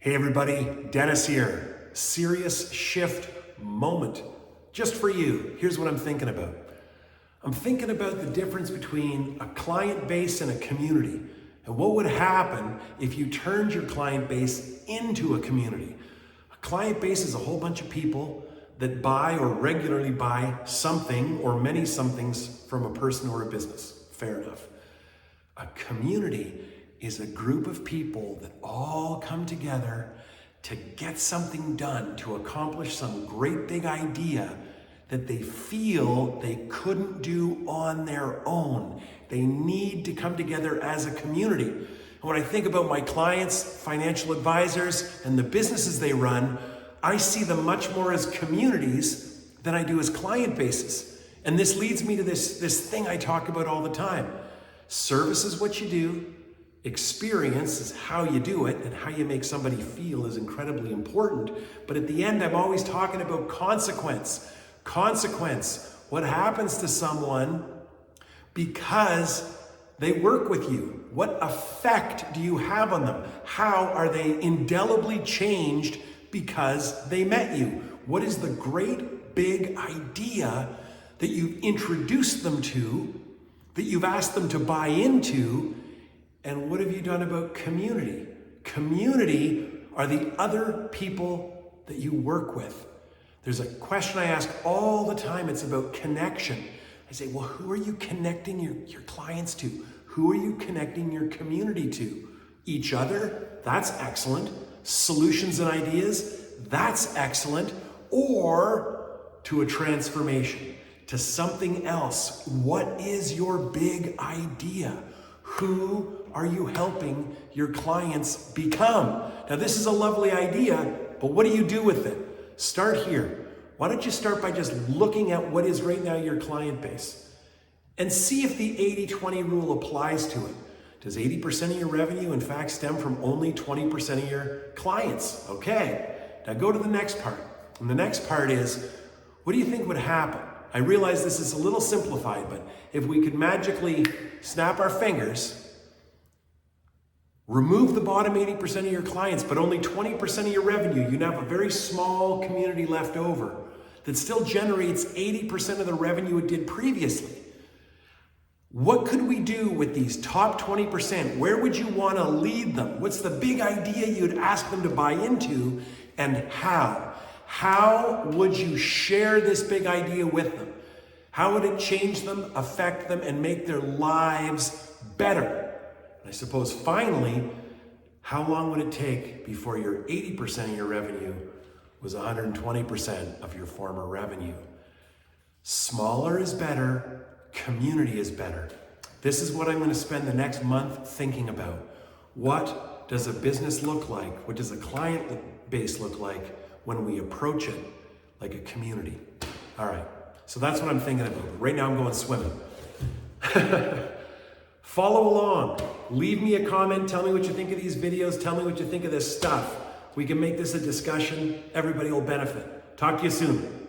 Hey everybody, Dennis here. Serious shift moment. Just for you, here's what I'm thinking about. I'm thinking about the difference between a client base and a community, and what would happen if you turned your client base into a community. A client base is a whole bunch of people that buy or regularly buy something or many somethings from a person or a business. Fair enough. A community is a group of people that all come together to get something done, to accomplish some great big idea that they feel they couldn't do on their own. They need to come together as a community. And when I think about my clients, financial advisors, and the businesses they run, I see them much more as communities than I do as client bases. And this leads me to this thing I talk about all the time. Service is what you do. Experience is how you do it, and how you make somebody feel is incredibly important. But at the end, I'm always talking about consequence. Consequence. What happens to someone because they work with you? What effect do you have on them? How are they indelibly changed because they met you? What is the great big idea that you've introduced them to, that you've asked them to buy into? And what have you done about community? Community are the other people that you work with. There's a question I ask all the time. It's about connection. I say, well, who are you connecting your clients to? Who are you connecting your community to? Each other? That's excellent. Solutions and ideas? That's excellent. Or to a transformation, to something else. What is your big idea? Who are you helping your clients become? Now, this is a lovely idea, but what do you do with it? Start here. Why don't you start by just looking at what is right now your client base and see if the 80-20 rule applies to it. Does 80% of your revenue, in fact, stem from only 20% of your clients? Okay, now go to the next part. And the next part is, what do you think would happen? I realize this is a little simplified, but if we could magically snap our fingers, remove the bottom 80% of your clients, but only 20% of your revenue, you'd have a very small community left over that still generates 80% of the revenue it did previously. What could we do with these top 20%? Where would you want to lead them? What's the big idea you'd ask them to buy into, and how? How would you share this big idea with them? How would it change them, affect them, and make their lives better? And I suppose finally, how long would it take before your 80% of your revenue was 120% of your former revenue? Smaller is better, community is better. This is what I'm going to spend the next month thinking about. What does a business look like? What does a client base look like when we approach it like a community? All right, so that's what I'm thinking about. Right now I'm going swimming. Follow along. Leave me a comment. Tell me what you think of these videos. Tell me what you think of this stuff. We can make this a discussion. Everybody will benefit. Talk to you soon.